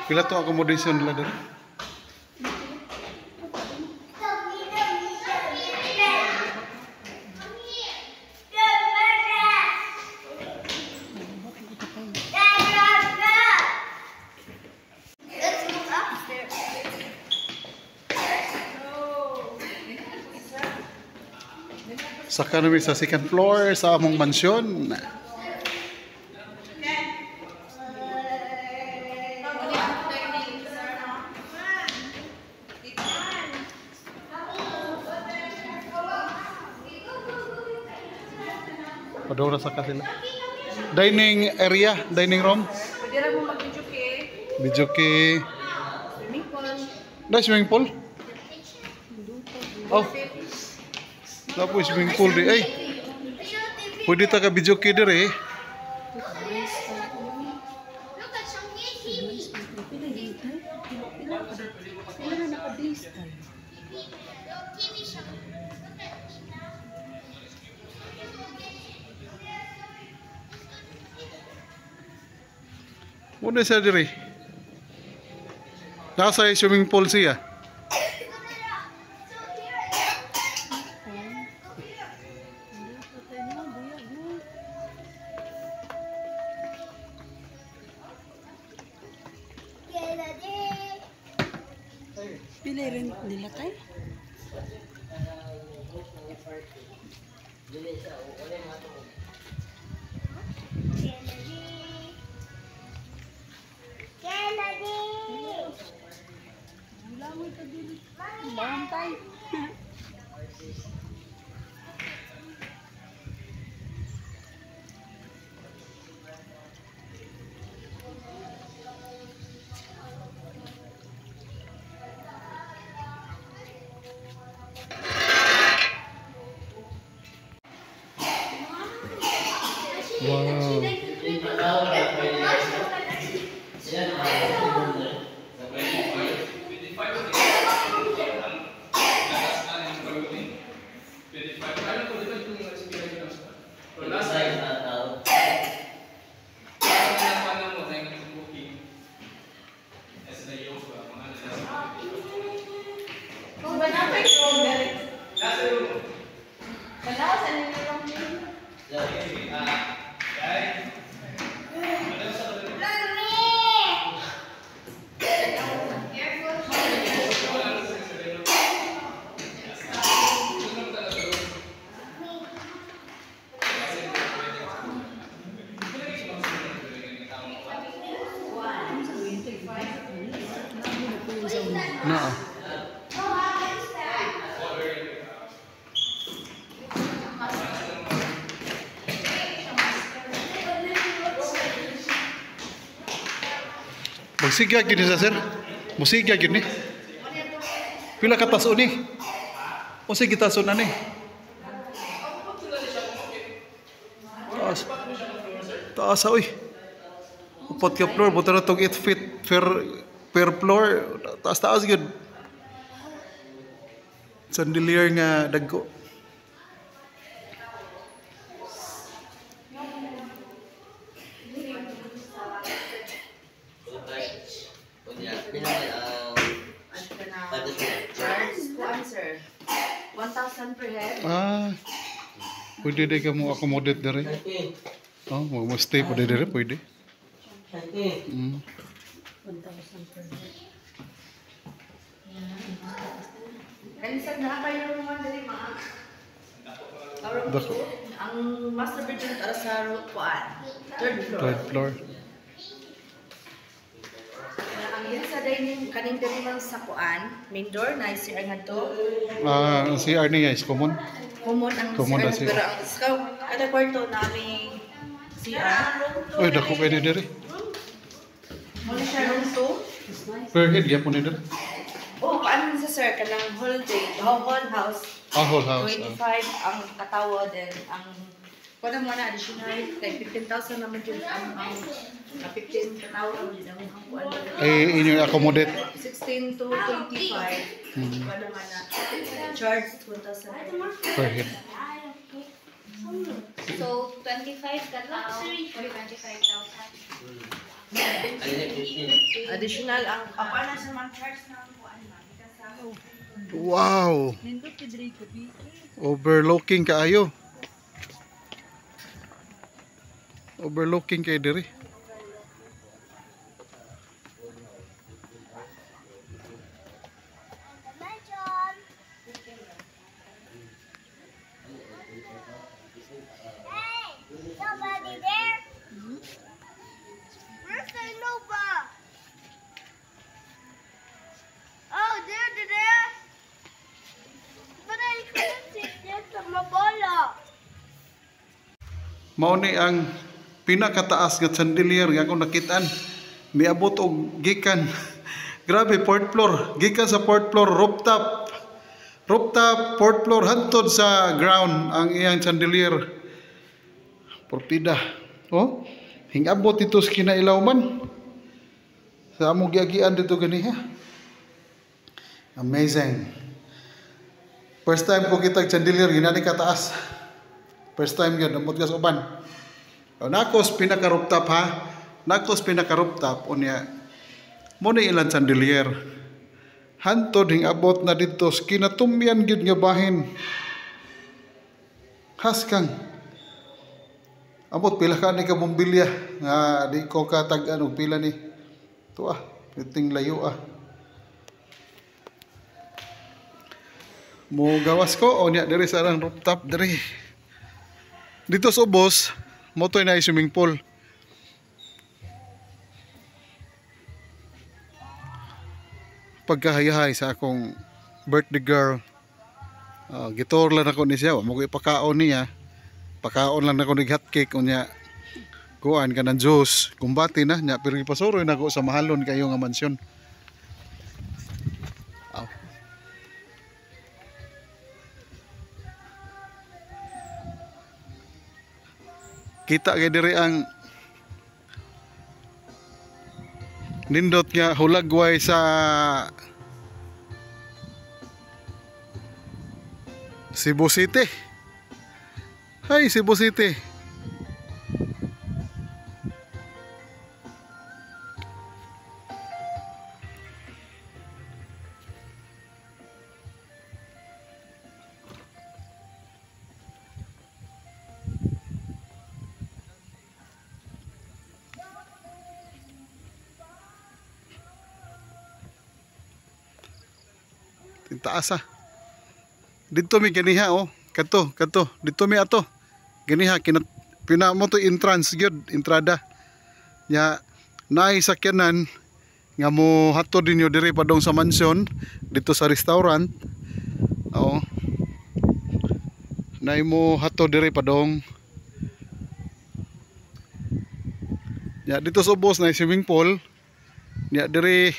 Pila to accommodation nila diri? Saka namin sa second floor sa among mansyon. Padora sa kanila. Dining area, dining room. Pwede rin mo mag-videoke. Videoke. Swimming pool. Dahil swimming pool? Oh. Tapos swimming pool di. Ay. Pwede ta ka videoke dire eh. Muna siya dire. Nasa swimming pool siya. Pili rin nila tayo. Bawang tayo. Wow. Nah. Magsigya gini sa sir. Musigya gini. Pila ka taso ni? O sige taso na ni. Taas. Taas oy. Upat ka floor, buta na tong 8 feet per floor. Taas gud. Sandilier nga dagko. Answer. 1,000 per head. Ah. Pwede din ka mo accommodate dire. Oh, mo stay pwede dire, pwede. 1,000 per head. Kanisa na kayo naman dali mga. Dako. Ang master bedroom para sa kuan. Third floor. Third floor. Ang yun sa dining kaning dali man sa kuan, main door na si ngadto. Ah, si Arnie is common. Common ang Common na CR, pero ang kada kwarto namin CR. Oy, dako pwede dire. Muna siya room 2. Per head gyapon ni dire. Oh, paano sa sir kanang whole day, whole house. Ah, whole house. 25 ang katawo then ang kuno mo na additional like 15,000 naman jud ang 15 katawo ang jud ang kuan. Ay inyo accommodate 16 to 25. Kuno man na charge 2,000 per head. So, 25 katao or 25,000. Additional ang kapana sa mga charge na ang kuan na. Wow! Nindot kidri ko bi. Overlooking kaayo. Overlooking kay diri. Somebody there? Where's the Nova? Oh, there. But I couldn't see this on my bola. Mao ni ang pinakataas nga chandelier nga akong nakitaan. Miabot og gikan. Grabe, fourth floor. Gikan sa fourth floor, rooftop. Rooftop, fourth floor, hantod sa ground ang iyang chandelier. Porpida. Oh, hingabot dito sa kinailaw man. Sa among giagian dito ganiha. Amazing. First time ko kitag chandelier ginani kataas. First time yun, amot ka sa uban. Nakos pinaka-rooftop ha. Nakos pinaka-rooftop unya. Mo ni ilang chandelier. Hantod hingabot na dito sa kinatumyan gid nga bahin. Haskang. Amot pila ka ni ka bumbilya nga di ko katag-an og pila ni. Tuwa, piting layo ah. Mo gawas ko o niya diri sa arang rooftop diri. Dito sa ubos, mo toy na swimming pool. Pagkahayahay sa akong birthday girl. Gitor lang ako ni siya, mo ko ipakaon niya. Pakaon lang ako ng hotcake unya kuan ka ng juice kumbati na nya pero ipasuroy na ako sa mahalon kayo nga mansyon. Kita kay diri ang nindot nga hulagway sa Cebu City. Hi, Cebu City. Taas ah. Dito mi ganiha oh. Kadto. Dito mi ato. Ganiha pina mo to entrance gyud, entrada. Nya naay sakyanan nga mo hatod dinyo diri padong sa mansyon dito sa restaurant. Oo. Naay mo hatod diri padong. Nya dito sa ubos naay swimming pool. Nya diri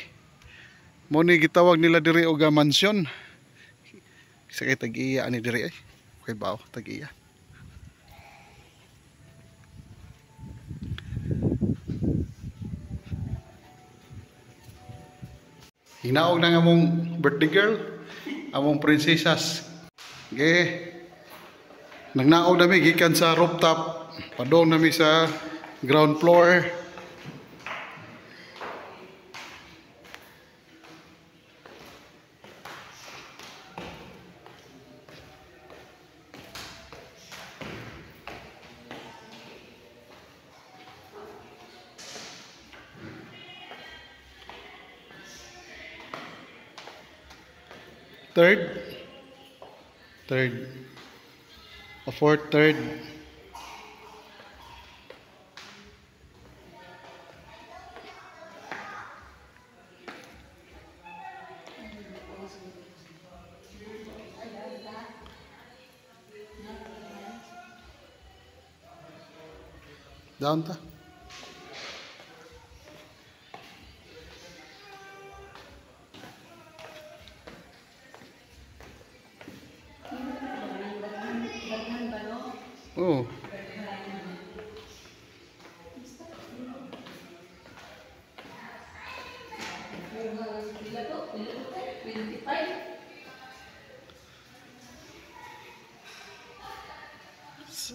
mo ni gitawag nila diri og mansyon. Sa kay tag-iya ani diri ay. Okay ba tag-iya. Hinaog na nga mong birthday girl, among princesas. Okay. Nagnaog nami gikan sa rooftop, padong nami sa ground floor. Third. A fourth, third. Down ta. Oh.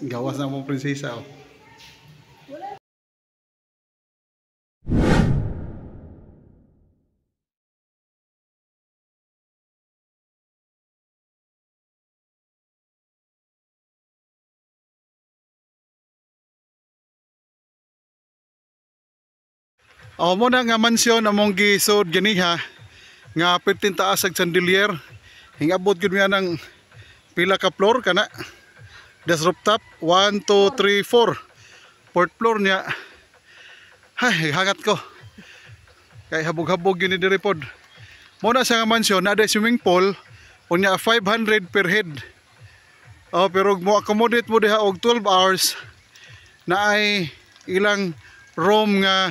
Gawas na mo prinsesa oh. Mo na nga mansyon among gisod ganiha nga 15 taas ag chandelier. Hingabot gyud nga ng pila ka floor kana. Des rooftop 1 2 3 4. Fourth floor niya. Hay hangat ko. Kay habog-habog yun ni diri pod. Mo na sa nga mansyon na swimming pool unya 500 per head. Pero mo accommodate mo diha og 12 hours na ay ilang room nga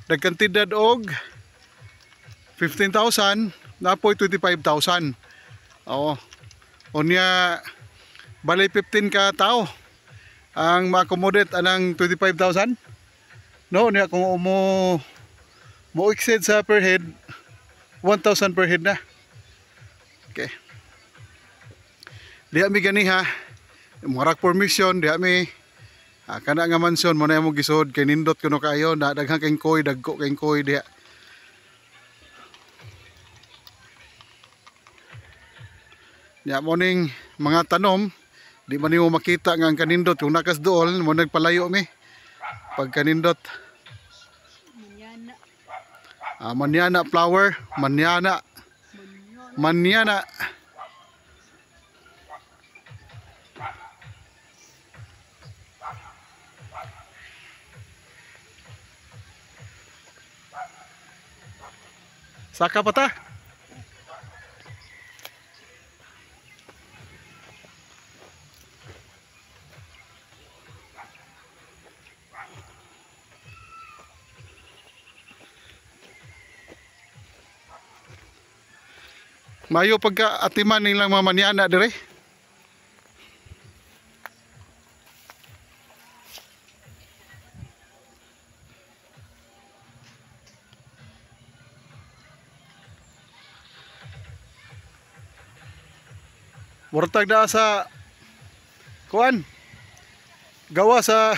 nagkantidad og 15,000 na po'y 25,000. Unya balay 15 ka tao ang ma-accommodate anang 25,000. No, niya kung mo exceed sa per head 1,000 per head na. Okay. Diha mi ganiha mga permission diha mi kana nga mansyon mo na mo gisod kay nindot kuno kayo na daghang kay koy dagko kay koy diha. Ya morning mga tanom di man nimo makita nga ang kanindot kung nakas dool mo nagpalayo mi pag kanindot. Manyana flower, manyana. Saka pa ta? Mayo pagka atiman nilang mga manyana dire. Murtag na sa kuan. Gawa sa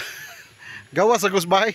gusbahay.